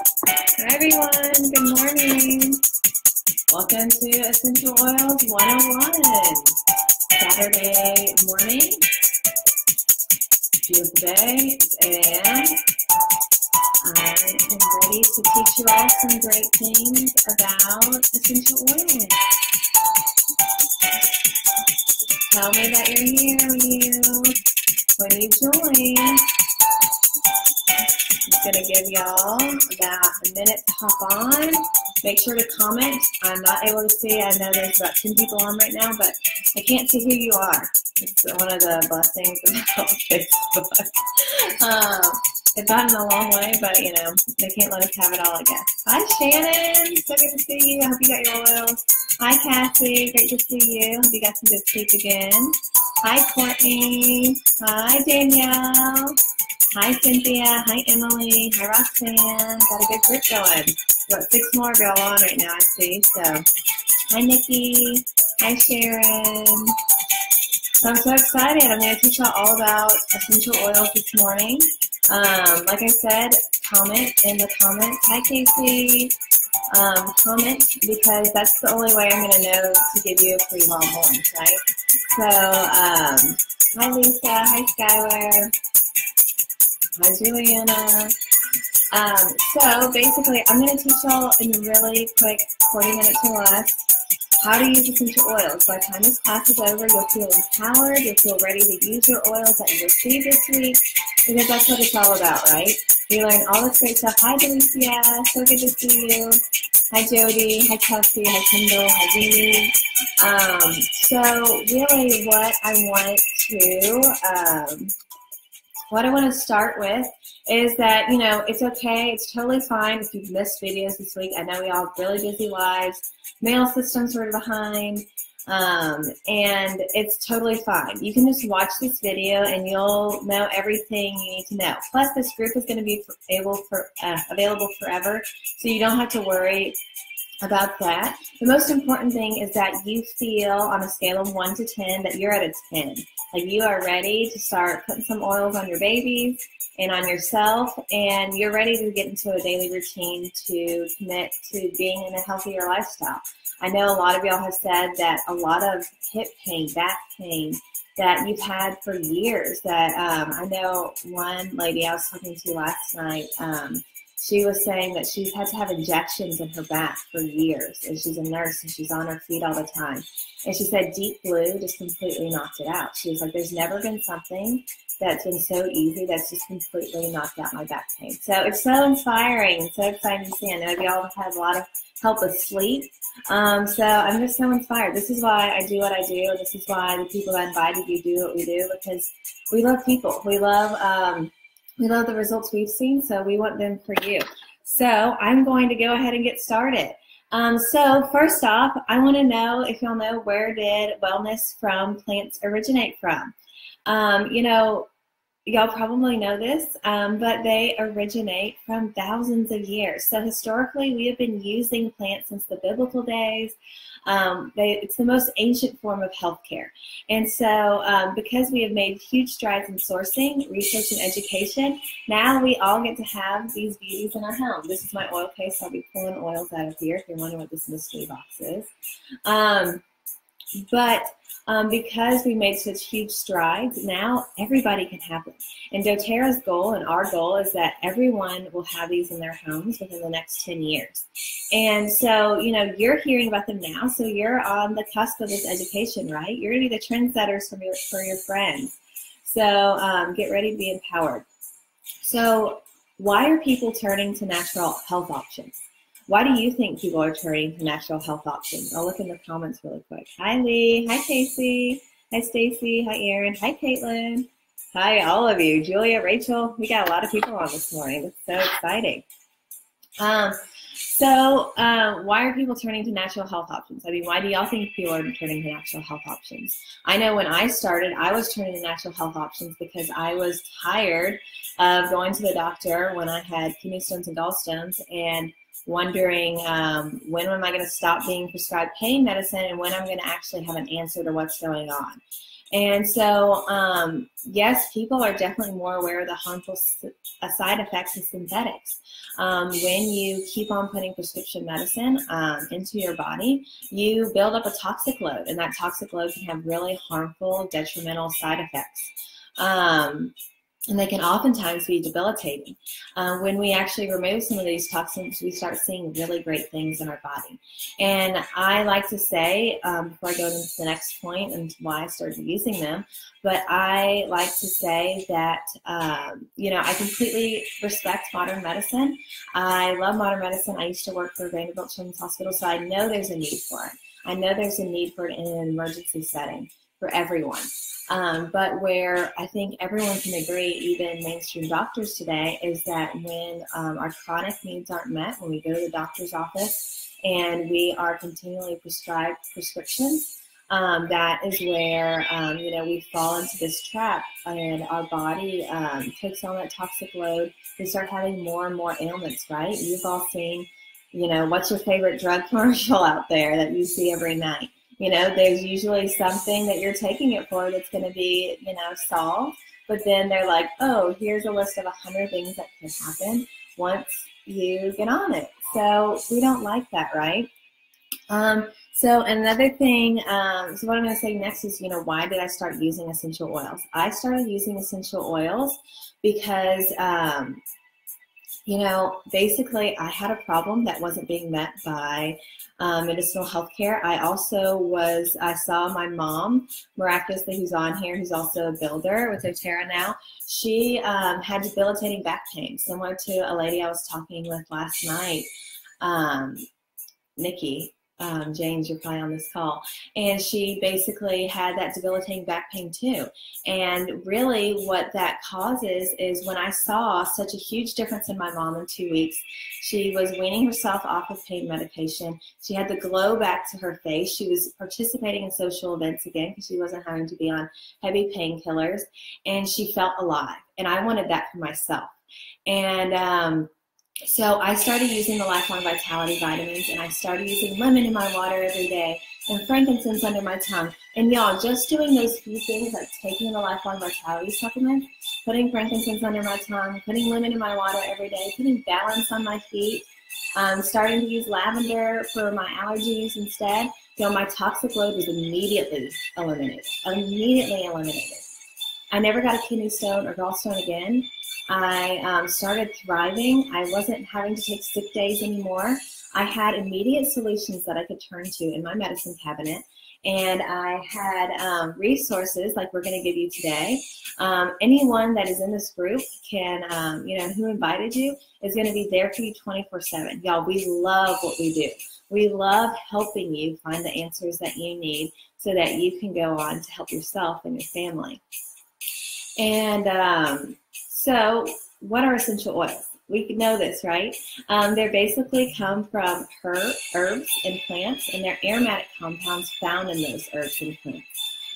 Hi everyone, good morning. Welcome to Essential Oils 101. Saturday morning, beautiful day, it's 8 a.m. I am ready to teach you all some great things about essential oils. Tell me that you're here when you join. I'm going to give y'all about a minute to hop on. Make sure to comment. I'm not able to see. I know there's about 10 people on right now, but I can't see who you are. It's one of the blessings about Facebook. It's gotten a long way, but, you know, they can't let us have it all, I guess. Hi, Shannon. So good to see you. I hope you got your oils. Hi, Cassie. Great to see you. Hope you got some good sleep again. Hi, Courtney. Hi, Danielle. Hi, Cynthia. Hi, Emily. Hi, Roxanne. Got a good group going. Got 6 more go on right now, I see. So, hi, Nikki. Hi, Sharon. So I'm so excited. I'm going to teach y'all all about essential oils this morning. Like I said, comment in the comments. Hi, Casey. Comment because that's the only way I'm going to know to give you a free longhorn, right? So, hi, Lisa. Hi, Skylar. Hi, Juliana. So basically, I'm going to teach y'all in a really quick 40 minutes or less how to use essential oils. By the time this class is over, you'll feel empowered. You'll feel ready to use your oils that you received this week because that's what it's all about, right? You learn all this great stuff. Hi, Delicia. So good to see you. Hi, Jody. Hi, Kelsey. Hi, Kendall. Hi, Jeannie. So really what I want to start with is that, you know, it's okay. It's totally fine if you've missed videos this week. I know we all have really busy lives. Mail system's sort of behind, and it's totally fine. You can just watch this video and you'll know everything you need to know. Plus, this group is going to be available forever, so you don't have to worry about that. The most important thing is that you feel on a scale of 1 to 10 that you're at a 10. Like you are ready to start putting some oils on your babies and on yourself, and you're ready to get into a daily routine to commit to being in a healthier lifestyle. I know a lot of y'all have said that a lot of hip pain, back pain that you've had for years, that I know one lady I was talking to last night, she was saying that she's had to have injections in her back for years, and she's a nurse and she's on her feet all the time. And she said Deep Blue just completely knocked it out. She was like, there's never been something that's been so easy that's just completely knocked out my back pain. So it's so inspiring and so exciting to see. I know y'all have had a lot of help with sleep. So I'm just so inspired. This is why I do what I do. This is why the people that invited you do what we do, because we love people. We love the results we've seen, so we want them for you. So I'm going to go ahead and get started. So first off, I want to know if y'all know, where did wellness from plants originate from? You know, y'all probably know this, but they originate from thousands of years. So historically, we have been using plants since the biblical days. It's the most ancient form of healthcare. And so because we have made huge strides in sourcing, research, and education, now we all get to have these beauties in our home. This is my oil case. I'll be pulling oils out of here if you're wondering what this mystery box is. Because we made such huge strides, now everybody can have them. And doTERRA's goal and our goal is that everyone will have these in their homes within the next 10 years. And so, you know, you're hearing about them now, so you're on the cusp of this education, right? You're going to be the trendsetters for your friends. So get ready to be empowered. So why are people turning to natural health options? Why do you think people are turning to natural health options? I'll look in the comments really quick. Hi, Lee. Hi, Casey. Hi, Stacy. Hi, Erin. Hi, Caitlin. Hi, all of you. Julia, Rachel. We got a lot of people on this morning. It's so exciting. Why are people turning to natural health options? I mean, why do y'all think people are turning to natural health options? I know when I started, I was turning to natural health options because I was tired of going to the doctor when I had kidney stones and gallstones and wondering when am I going to stop being prescribed pain medicine and when I'm going to actually have an answer to what's going on. And so, yes, people are definitely more aware of the harmful side effects of synthetics. When you keep on putting prescription medicine into your body, you build up a toxic load, and that toxic load can have really harmful, detrimental side effects. And they can oftentimes be debilitating. When we actually remove some of these toxins, we start seeing really great things in our body. And I like to say, before I go into the next point and why I started using them, but I like to say that, I completely respect modern medicine. I love modern medicine. I used to work for Vanderbilt Children's Hospital, so I know there's a need for it. I know there's a need for it in an emergency setting for everyone. But where I think everyone can agree, even mainstream doctors today, is that when our chronic needs aren't met, when we go to the doctor's office and we are continually prescribed prescriptions, that is where, we fall into this trap and our body takes on that toxic load. We start having more and more ailments, right? You've all seen, what's your favorite drug commercial out there that you see every night? There's usually something that you're taking it for that's going to be, solved. But then they're like, oh, here's a list of 100 things that could happen once you get on it. So we don't like that, right? So another thing, so what I'm going to say next is, why did I start using essential oils? I started using essential oils because, basically I had a problem that wasn't being met by medicinal health care. I saw my mom, miraculously, who's on here, who's also a builder with doTERRA now. She had debilitating back pain, similar to a lady I was talking with last night, Nikki. James, you're probably on this call. And she basically had that debilitating back pain too. And really what that causes is when I saw such a huge difference in my mom in 2 weeks, she was weaning herself off of pain medication. She had the glow back to her face. She was participating in social events again because she wasn't having to be on heavy painkillers. And she felt alive. And I wanted that for myself. And so I started using the Lifelong Vitality vitamins, and I started using lemon in my water every day and frankincense under my tongue. And y'all, just doing those few things, like taking the Lifelong Vitality supplement, putting frankincense under my tongue, putting lemon in my water every day, putting balance on my feet, starting to use lavender for my allergies instead, my toxic load was immediately eliminated. I never got a kidney stone or gallstone again. I started thriving. I wasn't having to take sick days anymore. I had immediate solutions that I could turn to in my medicine cabinet. And I had resources like we're going to give you today. Anyone that is in this group can, who invited you is going to be there for you 24/7. Y'all, we love what we do. We love helping you find the answers that you need so that you can go on to help yourself and your family. And so what are essential oils? We know this, right? They basically come from herbs and plants, and they're aromatic compounds found in those herbs and plants.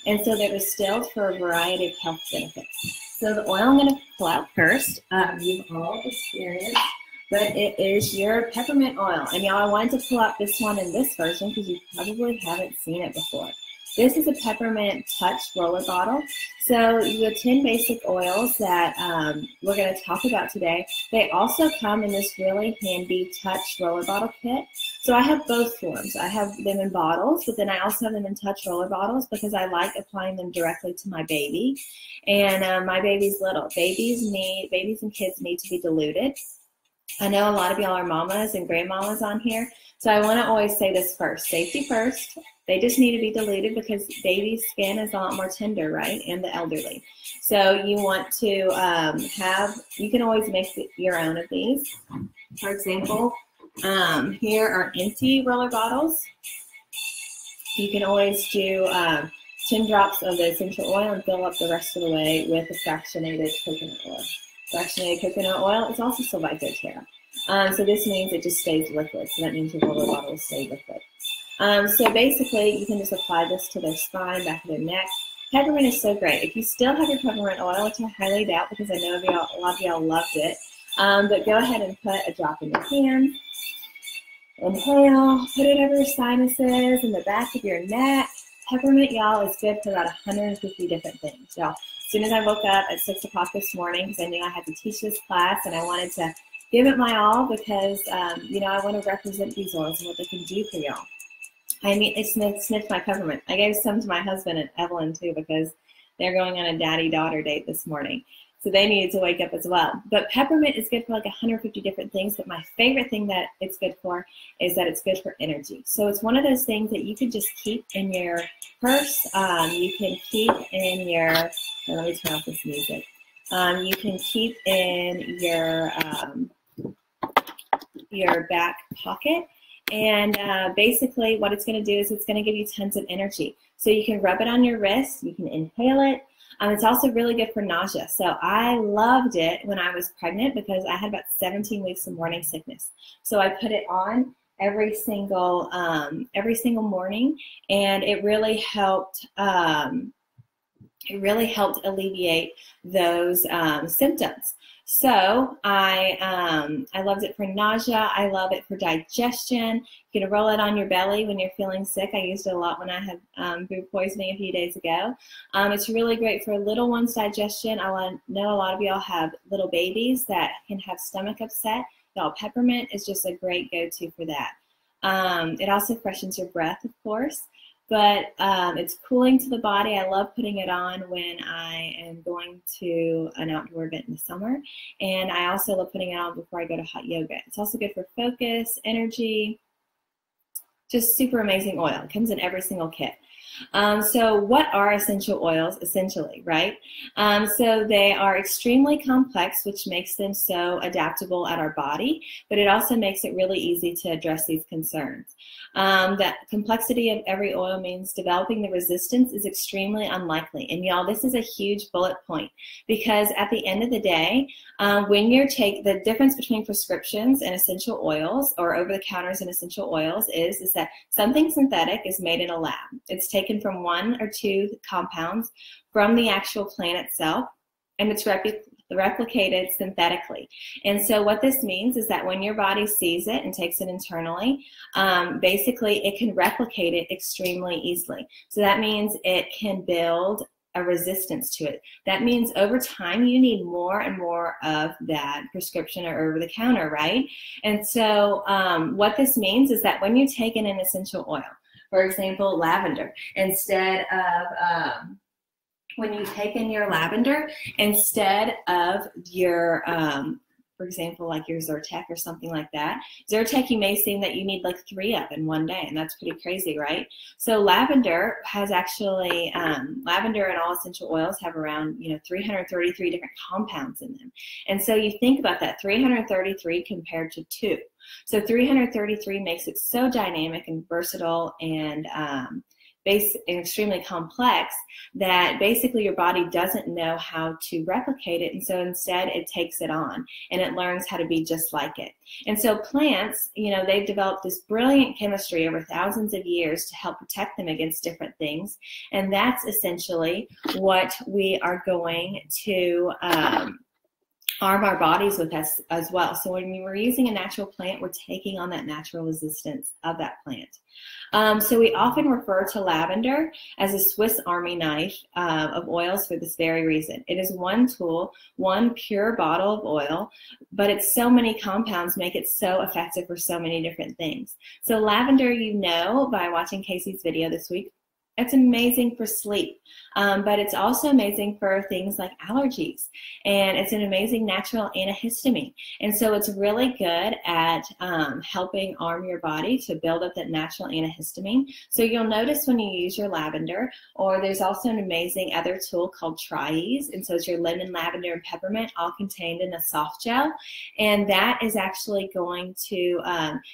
And so they're distilled for a variety of health benefits. So the oil I'm going to pull out first, you've all experienced, but it is your peppermint oil. And y'all, I wanted to pull out this one in this version because you probably haven't seen it before. This is a Peppermint Touch roller bottle. So the 10 basic oils that we're going to talk about today, they also come in this really handy Touch roller bottle kit. So I have both forms. I have them in bottles, but then I also have them in Touch roller bottles because I like applying them directly to my baby. And my baby's little. Babies and kids need to be diluted. I know a lot of y'all are mamas and grandmamas on here. So I want to always say this first, safety first. They just need to be diluted because baby's skin is a lot more tender, right? And the elderly. So you want to you can always make your own of these. For example, here are empty roller bottles. You can always do 10 drops of the essential oil and fill up the rest of the way with the fractionated coconut oil. Fractionated coconut oil is also still by doTERRA. So this means it just stays liquid. So that means your roller bottle will stay liquid. So basically, you can just apply this to their spine, back of their neck. Peppermint is so great. If you still have your peppermint oil, which I highly doubt because I know a lot of y'all loved it, but go ahead and put a drop in your hand. Inhale, put it over your sinuses, in the back of your neck. Peppermint, y'all, is good for about 150 different things. Y'all, as soon as I woke up at 6 o'clock this morning, because I knew I had to teach this class and I wanted to give it my all because, you know, I want to represent these oils and what they can do for y'all. I sniffed my peppermint. I gave some to my husband and Evelyn too because they're going on a daddy-daughter date this morning. So they needed to wake up as well. But peppermint is good for like 150 different things. But my favorite thing that it's good for is that it's good for energy. So it's one of those things that you can just keep in your purse. You can keep in your, let me turn off this music. You can keep in your back pocket. And basically what it's going to do is it's going to give you tons of energy. So you can rub it on your wrist. You can inhale it. It's also really good for nausea. So I loved it when I was pregnant because I had about 17 weeks of morning sickness. So I put it on every single morning, and it really helped. It really helped alleviate those symptoms. So I loved it for nausea. I love it for digestion. You can roll it on your belly when you're feeling sick. I used it a lot when I had food poisoning a few days ago. It's really great for little ones' digestion. I know a lot of y'all have little babies that can have stomach upset. Y'all, peppermint is just a great go-to for that. It also freshens your breath, of course. But it's cooling to the body. I love putting it on when I am going to an outdoor event in the summer. And I also love putting it on before I go to hot yoga. It's also good for focus, energy, just super amazing oil. It comes in every single kit. So what are essential oils essentially, right? So they are extremely complex, which makes them so adaptable at our body, but it also makes it really easy to address these concerns. The complexity of every oil means developing the resistance is extremely unlikely. And y'all, this is a huge bullet point because at the end of the day, when you're the difference between prescriptions and essential oils or over-the-counters and essential oils is that something synthetic is made in a lab. It's taken from 1 or 2 compounds from the actual plant itself, and it's replicated synthetically. And so what this means is that when your body sees it and takes it internally, basically it can replicate it extremely easily. So that means it can build a resistance to it. That means over time you need more and more of that prescription or over the counter, right? And so what this means is that when you take in an essential oil, for example, lavender, instead of when you take in your lavender, instead of your, for example, like your Zyrtec or something like that, Zyrtec you may seem that you need like 3 of in one day, and that's pretty crazy, right? So lavender has actually, lavender and all essential oils have around 333 different compounds in them. And so you think about that, 333 compared to 2. So 333 makes it so dynamic and versatile and extremely complex that basically your body doesn't know how to replicate it, and so instead it takes it on and it learns how to be just like it. And so plants, they've developed this brilliant chemistry over thousands of years to help protect them against different things, and that's essentially what we are going to arm our bodies with as well. So when we're using a natural plant, we're taking on that natural resistance of that plant. So we often refer to lavender as a Swiss Army knife of oils for this very reason. It is one tool, one pure bottle of oil, but it's so many compounds make it so effective for so many different things. So lavender, by watching Casey's video this week, it's amazing for sleep, but it's also amazing for things like allergies, and it's an amazing natural antihistamine. And so it's really good at helping arm your body to build up that natural antihistamine. So you'll notice when you use your lavender, or there's also an amazing other tool called Tri-Ease, and so it's your lemon, lavender, and peppermint all contained in a soft gel, and that is actually going to,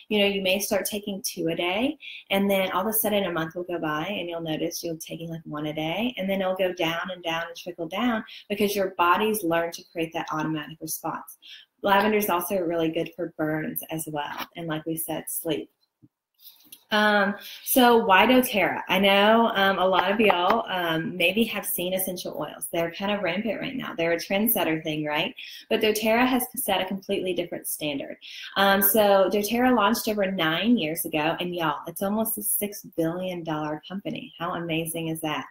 you may start taking 2 a day, and then all of a sudden a month will go by, and you'll notice you're taking like 1 a day, and then it'll go down and down and trickle down because your body's learned to create that automatic response. Lavender is also really good for burns as well, and like we said, sleep. So why doTERRA? I know a lot of y'all maybe have seen essential oils. They're kind of rampant right now. They're a trendsetter thing, right? But doTERRA has set a completely different standard. So doTERRA launched over 9 years ago, and y'all, it's almost a $6 billion company. How amazing is that?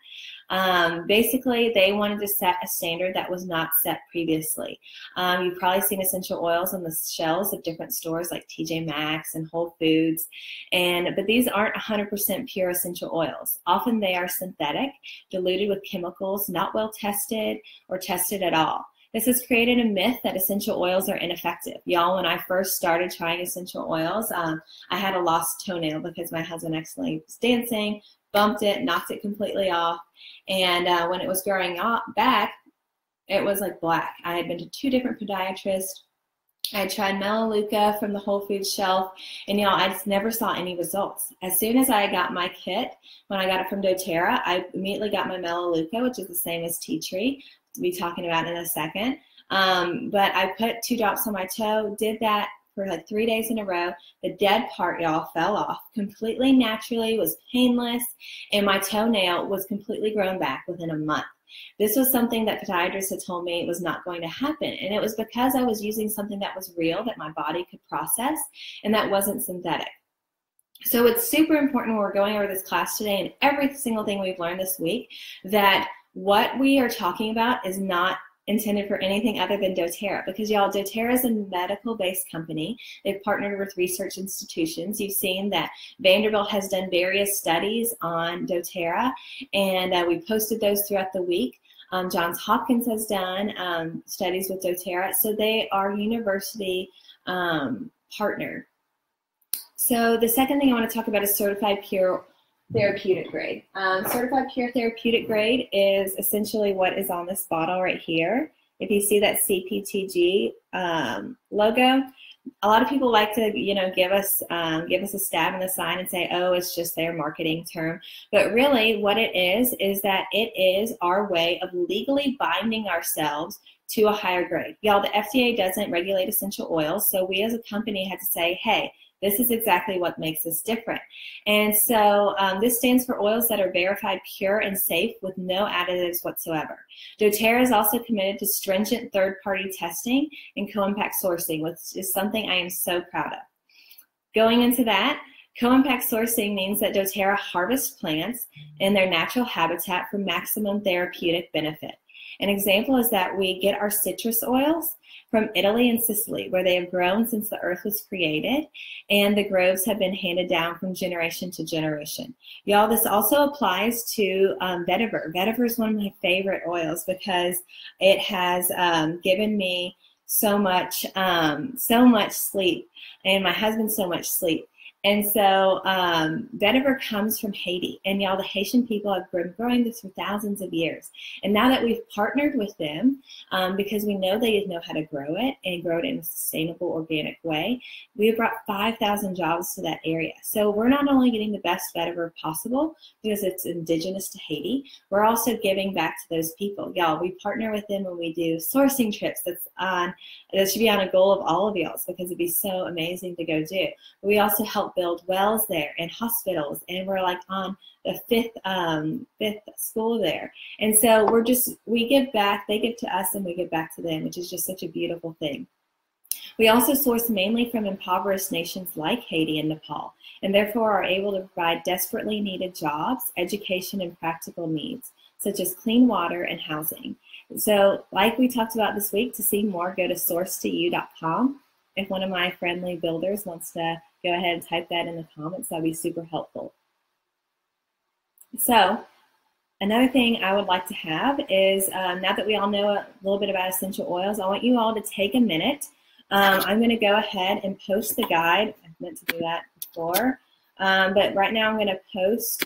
Basically, they wanted to set a standard that was not set previously. You've probably seen essential oils on the shelves of different stores like TJ Maxx and Whole Foods, but these aren't 100% pure essential oils. Often they are synthetic, diluted with chemicals, not well tested or tested at all. This has created a myth that essential oils are ineffective. Y'all, when I first started trying essential oils, I had a lost toenail because my husband accidentally was dancing, bumped it, knocked it completely off. And when it was growing back, it was like black. I had been to 2 different podiatrists. I tried Melaleuca from the Whole Foods shelf, and y'all, I just never saw any results. As soon as I got my kit, when I got it from doTERRA, I immediately got my Melaleuca, which is the same as tea tree, we'll be talking about in a second. But I put 2 drops on my toe, did that for like 3 days in a row. The dead part, y'all, fell off completely naturally, was painless, and my toenail was completely grown back within a month. This was something that podiatrists had told me was not going to happen, and it was because I was using something that was real, that my body could process, and that wasn't synthetic. So it's super important when we're going over this class today and every single thing we've learned this week, that what we are talking about is not intended for anything other than doTERRA, because y'all, doTERRA is a medical-based company. They've partnered with research institutions. You've seen that Vanderbilt has done various studies on doTERRA, and we posted those throughout the week. Johns Hopkins has done studies with doTERRA, so they are university partnered. So the second thing I want to talk about is certified pure therapeutic grade. Certified pure therapeutic grade is essentially what is on this bottle right here. If you see that CPTG logo, a lot of people like to, give us a stab in the side and say, oh, it's just their marketing term. But really what it is that it is our way of legally binding ourselves to a higher grade. Y'all, the FDA doesn't regulate essential oils, so we as a company had to say, hey, this is exactly what makes us different. And so this stands for oils that are verified pure and safe with no additives whatsoever. doTERRA is also committed to stringent third-party testing and co-impact sourcing, which is something I am so proud of. Going into that, co-impact sourcing means that doTERRA harvests plants in their natural habitat for maximum therapeutic benefit. An example is that we get our citrus oils from Italy and Sicily, where they have grown since the earth was created, and the groves have been handed down from generation to generation. Y'all, this also applies to vetiver. Vetiver is one of my favorite oils because it has given me so much sleep, and my husband so much sleep. And so vetiver comes from Haiti. And y'all, the Haitian people have been growing this for thousands of years. And now that we've partnered with them, because we know they know how to grow it and grow it in a sustainable, organic way, we have brought 5,000 jobs to that area. So we're not only getting the best vetiver possible because it's indigenous to Haiti, we're also giving back to those people. Y'all, we partner with them when we do sourcing trips. That should be on a goal of all of y'all's because it'd be so amazing to go do. But we also help build wells there and hospitals, and we're like on the fifth school there. And so we give back, they give to us and we give back to them, which is just such a beautiful thing. We also source mainly from impoverished nations like Haiti and Nepal, and therefore are able to provide desperately needed jobs, education, and practical needs, such as clean water and housing. So like we talked about this week, to see more, go to sourcetoyou.com. If one of my friendly builders wants to go ahead and type that in the comments, that'd be super helpful. So another thing I would like to have is, now that we all know a little bit about essential oils, I want you all to take a minute. I'm going to go ahead and post the guide. I meant to do that before, but right now I'm going to post